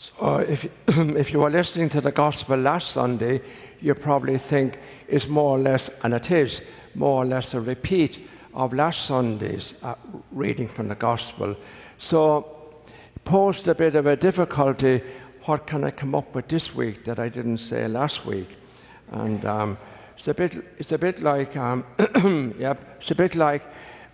So if you were listening to the gospel last Sunday, you probably think it's more or less, and it is, more or less a repeat of last Sunday's reading from the gospel. So it posed a bit of a difficulty. What can I come up with this week that I didn't say last week? And it's a bit like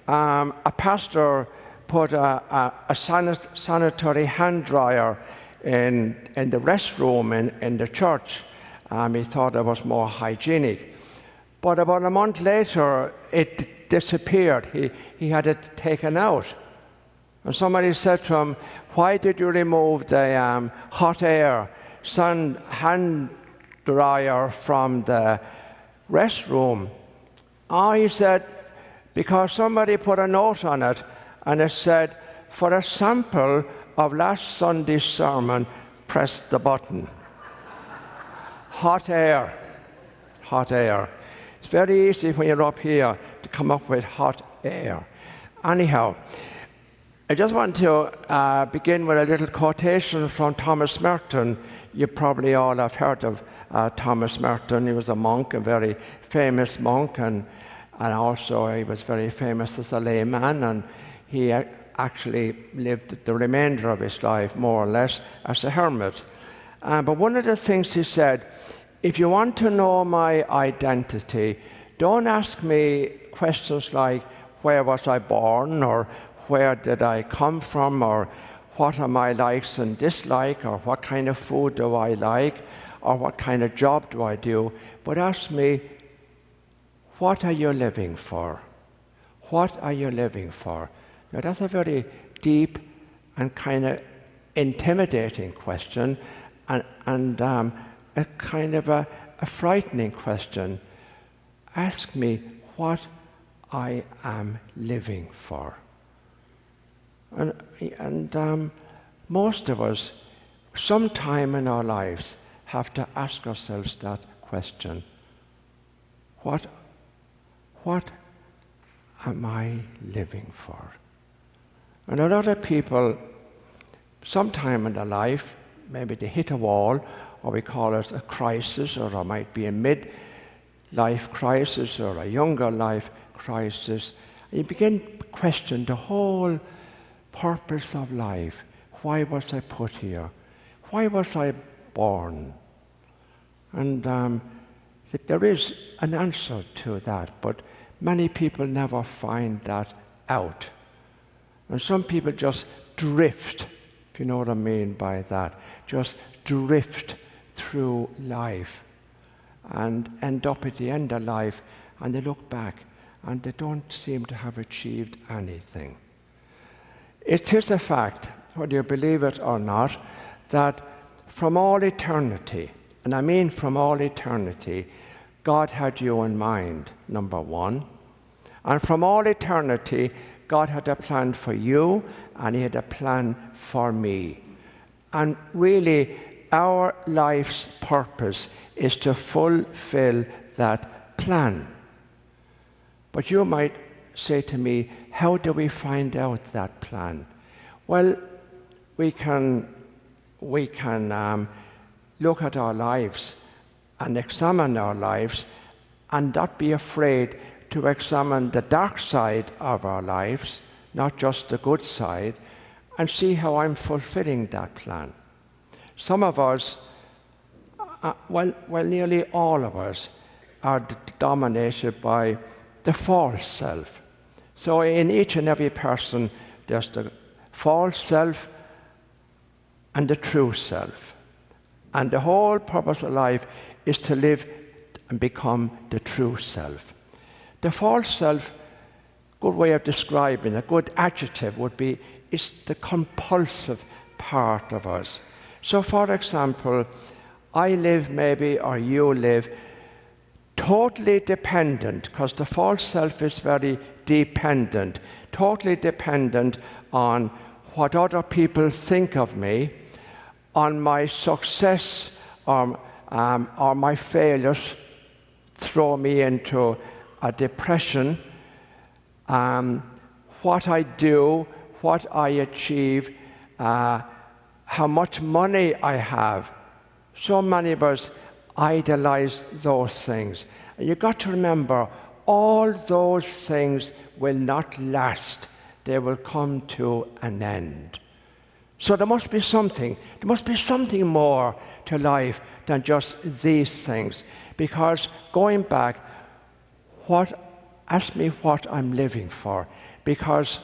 a pastor put a sanitary hand dryer in the restroom in the church. He thought it was more hygienic. But about a month later, it disappeared. He had it taken out. And somebody said to him, "Why did you remove the hot air hand dryer from the restroom?" He said, "Because somebody put a note on it, and it said, 'For a sample of last Sunday's sermon, press the button.'" Hot air. Hot air. It's very easy when you're up here to come up with hot air. Anyhow, I just want to begin with a little quotation from Thomas Merton. You probably all have heard of Thomas Merton. He was a monk, a very famous monk, and also he was very famous as a layman, and he actually lived the remainder of his life more or less as a hermit. But one of the things he said, "If you want to know my identity, don't ask me questions like, where was I born, or where did I come from, or what are my likes and dislikes, or what kind of food do I like, or what kind of job do I do, but ask me, what are you living for? What are you living for?" Now that's a very deep and kind of intimidating question, and a kind of a frightening question. Ask me what I am living for. And most of us, sometime in our lives, have to ask ourselves that question. What am I living for? And a lot of people, sometime in their life, maybe they hit a wall, or we call it a crisis, or it might be a mid-life crisis or a younger life crisis. You begin to question the whole purpose of life. Why was I put here? Why was I born? And there is an answer to that, but many people never find that out. And some people just drift, if you know what I mean by that, just drift through life and end up at the end of life, and they look back and they don't seem to have achieved anything. It is a fact, whether you believe it or not, that from all eternity, and I mean from all eternity, God had you in mind, number one. And from all eternity, God had a plan for you, and He had a plan for me. And really, our life's purpose is to fulfill that plan. But you might say to me, how do we find out that plan? Well, we can look at our lives and examine our lives, and not be afraid to examine the dark side of our lives, not just the good side, and see how I'm fulfilling that plan. Some of us, nearly all of us, are dominated by the false self. So in each and every person, there's the false self and the true self. And the whole purpose of life is to live and become the true self. The false self, good way of describing, a good adjective would be, is the compulsive part of us. So for example, I live maybe, or you live, totally dependent, because the false self is very dependent, totally dependent on what other people think of me, on my success or my failures throw me into a depression. What I do, what I achieve, how much money I have. So many of us idolize those things. And you've got to remember, all those things will not last. They will come to an end. So there must be something. There must be something more to life than just these things. Because going back, ask me what I'm living for. Because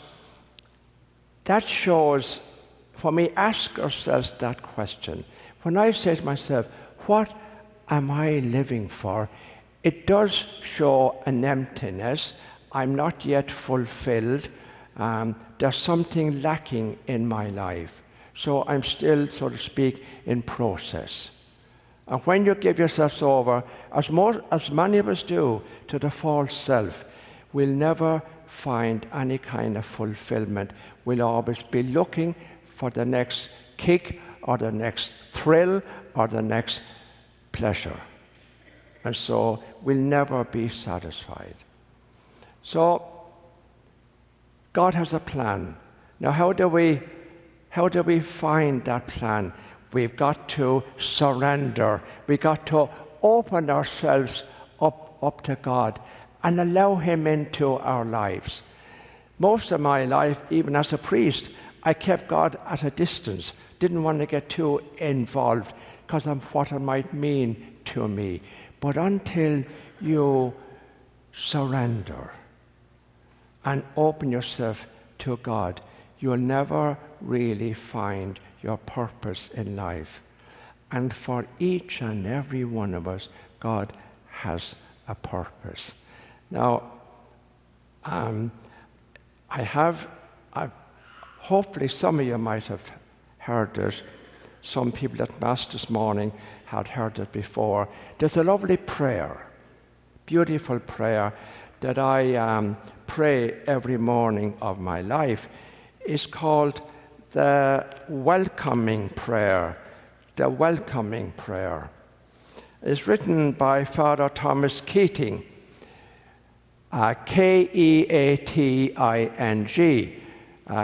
that shows, when we ask ourselves that question, when I say to myself, what am I living for? It does show an emptiness. I'm not yet fulfilled. There's something lacking in my life. So I'm still, so to speak, in process. And when you give yourselves over, as many of us do, to the false self, we'll never find any kind of fulfillment. We'll always be looking for the next kick or the next thrill or the next pleasure. And so we'll never be satisfied. So God has a plan. Now how do we find that plan? We've got to surrender. We've got to open ourselves up to God and allow Him into our lives. Most of my life, even as a priest, I kept God at a distance. Didn't want to get too involved because of what it might mean to me. But until you surrender and open yourself to God, you'll never really find your purpose in life. And for each and every one of us, God has a purpose. Now, hopefully some of you might have heard it. Some people at MasS this morning had heard it before. There's a lovely prayer, beautiful prayer, that I pray every morning of my life. It's called the welcoming prayer. The welcoming prayer. It's written by Father Thomas Keating, Keating.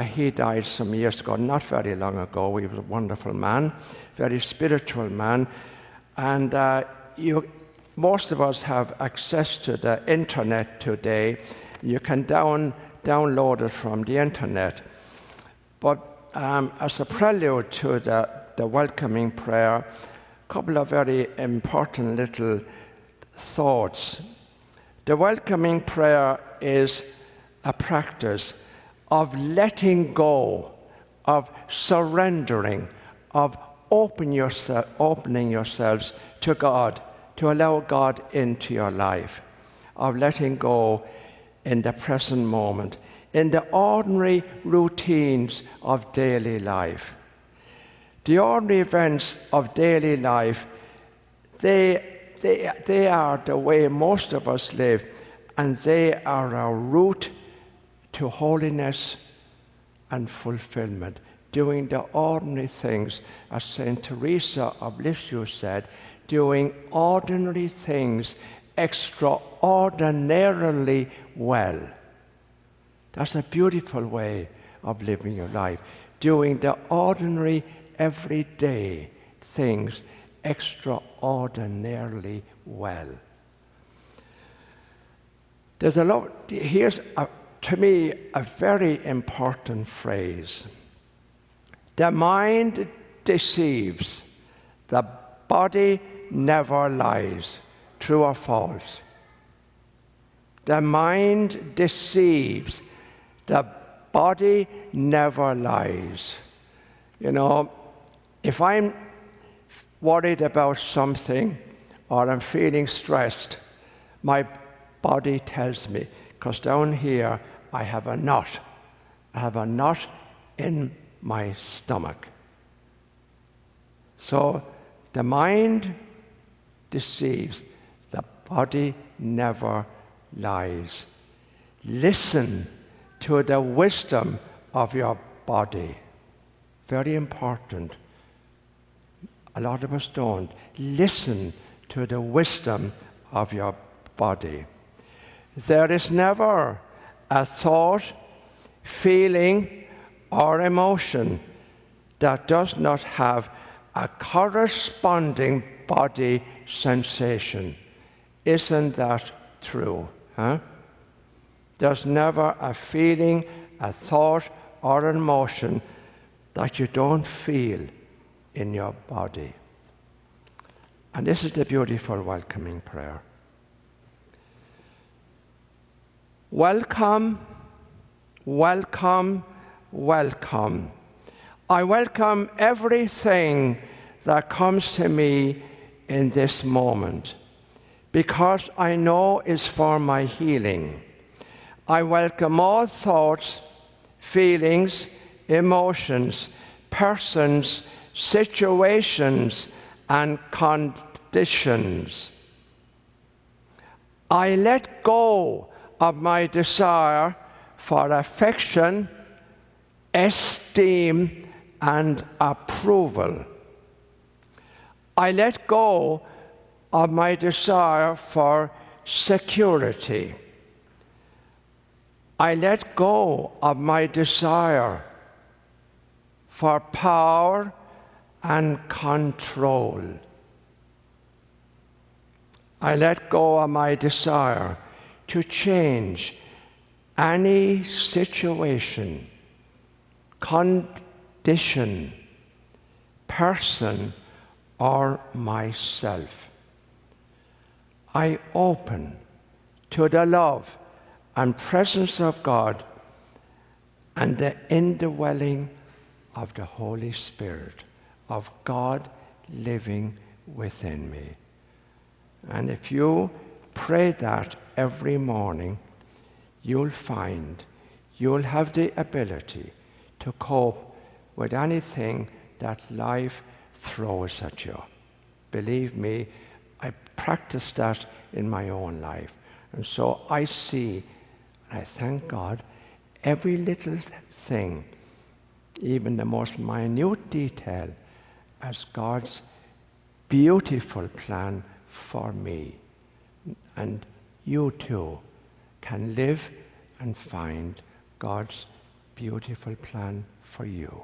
He died some years ago, not very long ago. He was a wonderful man, very spiritual man. And most of us have access to the internet today. You can download it from the internet. But as a prelude to the welcoming prayer, a couple of very important little thoughts. The welcoming prayer is a practice of letting go, of surrendering, of opening yourselves to God, to allow God into your life, of letting go in the present moment, in the ordinary routines of daily life. The ordinary events of daily life, they are the way most of us live, and they are our route to holiness and fulfillment, doing the ordinary things, as St. Teresa of Lisieux said, doing ordinary things extraordinarily well. That's a beautiful way of living your life, doing the ordinary, everyday things extraordinarily well. Here's, to me, a very important phrase. The mind deceives, the body never lies. True or false? The mind deceives, the body never lies. You know, if I'm worried about something or I'm feeling stressed, my body tells me, because down here I have a knot. I have a knot in my stomach. So the mind deceives, the body never lies. Listen to the wisdom of your body. Very important. A lot of us don't. Listen to the wisdom of your body. There is never a thought, feeling, or emotion that does not have a corresponding body sensation. Isn't that true? Huh? There's never a feeling, a thought, or an emotion that you don't feel in your body. And this is the beautiful welcoming prayer. Welcome, welcome, welcome. I welcome everything that comes to me in this moment, because I know it's for my healing. I welcome all thoughts, feelings, emotions, persons, situations, and conditions. I let go of my desire for affection, esteem, and approval. I let go of my desire for security. I let go of my desire for power and control. I let go of my desire to change any situation, condition, person, or myself. I open to the love and presence of God and the indwelling of the Holy Spirit, of God living within me. And if you pray that every morning, you'll find you'll have the ability to cope with anything that life throws at you. Believe me, I practice that in my own life. And so I see, and I thank God, every little thing, even the most minute detail, as God's beautiful plan for me. And you too can live and find God's beautiful plan for you.